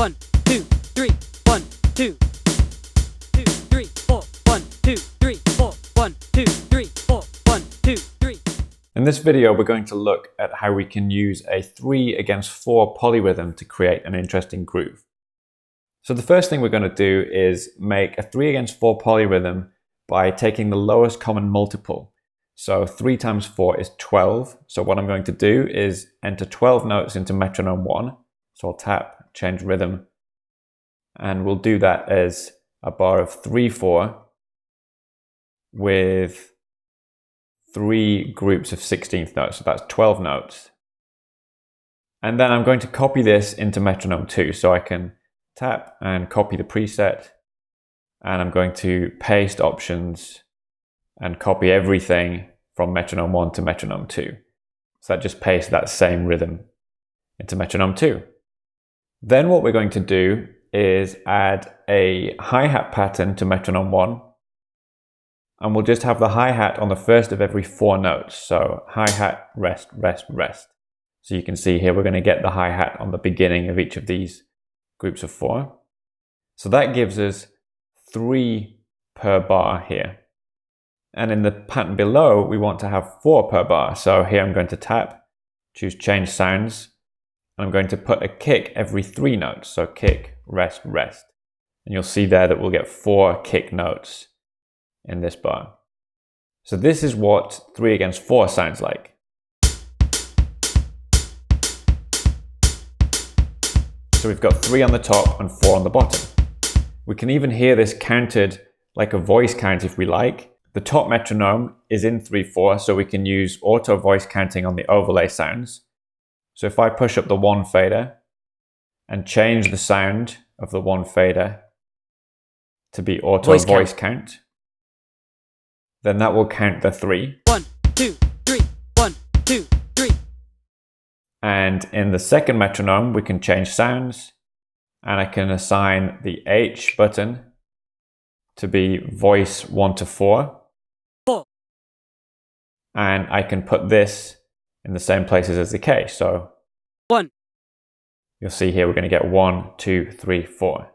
1, 2, 3, 1, 2, 2, 3, 4, 1, 2, 3, 4, 1, 2, 3, 4, 1, 2, 3. In this video, we're going to look at how we can use a 3/4 polyrhythm to create an interesting groove. So the first thing we're going to do is make a 3/4 polyrhythm by taking the lowest common multiple. So 3 times 4 is 12. So what I'm going to do is enter 12 notes into metronome 1. So I'll tap, change rhythm, and we'll do that as a bar of 3/4 with 3 groups of 16th notes. So that's 12 notes. And then I'm going to copy this into metronome 2. So I can tap and copy the preset, and I'm going to paste options and copy everything from metronome 1 to metronome 2. So that just pastes that same rhythm into metronome 2. Then what we're going to do is add a hi-hat pattern to metronome 1, and we'll just have the hi-hat on the first of every 4 notes. So hi-hat, rest, rest, rest. So you can see here we're going to get the hi-hat on the beginning of each of these groups of 4. So that gives us 3 per bar here. And in the pattern below, we want to have 4 per bar. So here I'm going to tap, choose change sounds, and I'm going to put a kick every 3 notes. So kick, rest, rest. And you'll see there that we'll get 4 kick notes in this bar. So this is what 3/4 sounds like. So we've got 3 on the top and 4 on the bottom. We can even hear this counted like a voice count if we like. The top metronome is in 3/4, so we can use auto voice counting on the overlay sounds. So if I push up the 1 fader and change the sound of the 1 fader to be auto voice count, then that will count the 3. 1, 2, 3, 1, 2, 3. And in the second metronome, we can change sounds, and I can assign the H button to be voice 1 to 4. 4. And I can put this in the same places as the K. So 1. You'll see here we're going to get 1, 2, 3, 4.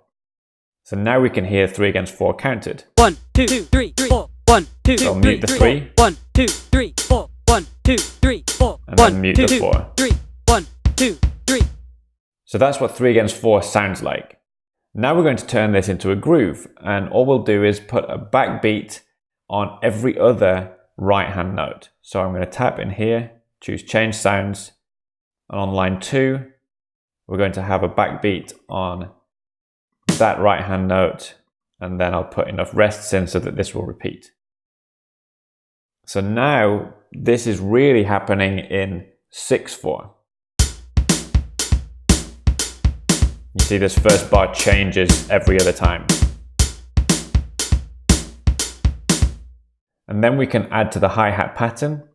So now we can hear 3/4 counted. 1, 2, 3, 4. 1, 2, So I'll 3, mute the 4. 3. 1, 2, 3, 4. 1, 2, 3, 4. And then mute the 4. 3, 1, 2, 3. So that's what 3/4 sounds like. Now we're going to turn this into a groove, and all we'll do is put a backbeat on every other right-hand note. So I'm going to tap in here, choose change sounds, and on line 2, we're going to have a backbeat on that right-hand note, and then I'll put enough rests in so that this will repeat. So now this is really happening in 6/4. You see this first bar changes every other time. And then we can add to the hi-hat pattern.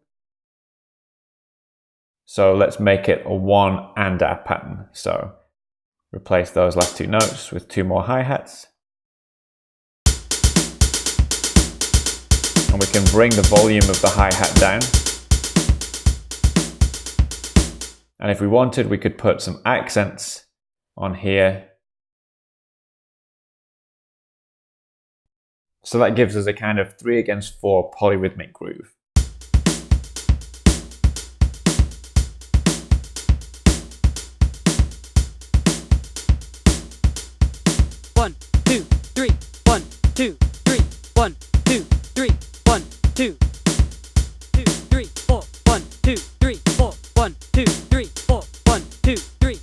So let's make it a 1 and a pattern. So replace those last 2 notes with 2 more hi-hats. And we can bring the volume of the hi-hat down. And if we wanted, we could put some accents on here. So that gives us a kind of 3/4 polyrhythmic groove. One, 2, 3, 1, 2, 3, 1, 2, 3, 1, 2, 2, 3, 4, 1, 2, 3, 4, 1, 2, 3, 4, 1, 2, 3.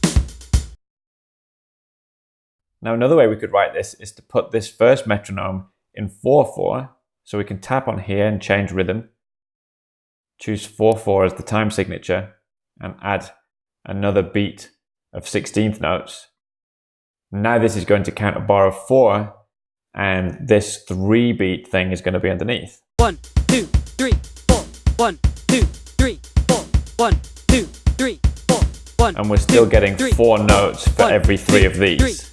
Now another way we could write this is to put this first metronome in 4/4. So we can tap on here and change rhythm, choose 4/4 as the time signature, and add another beat of 16th notes. Now this is going to count a bar of 4, and this 3 beat thing is going to be underneath. 1, 2, 3, 4, 1, 2, 3, 4, 1, 2, 3, 4, 1. And we're still getting 4 notes for every 3 of these.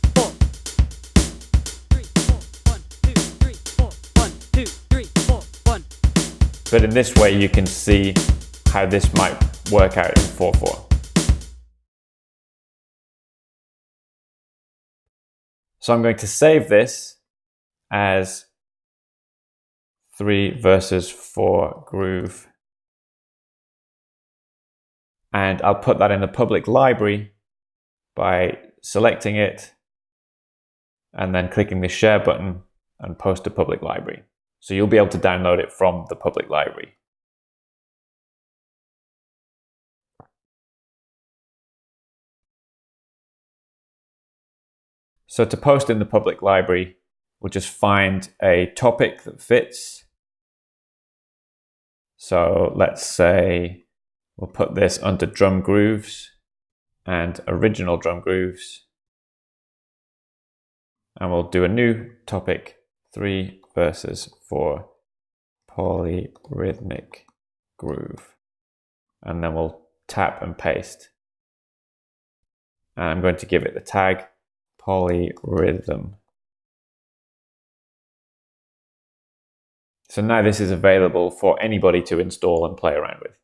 But in this way, you can see how this might work out in 4/4. So I'm going to save this as 3 verses 4 groove. And I'll put that in the public library by selecting it and then clicking the share button and post to public library. So you'll be able to download it from the public library. So to post in the public library, we'll just find a topic that fits. So let's say we'll put this under drum grooves and original drum grooves. And we'll do a new topic, 3 verses 4 polyrhythmic groove. And then we'll tap and paste. And I'm going to give it the tag polyrhythm. So now this is available for anybody to install and play around with.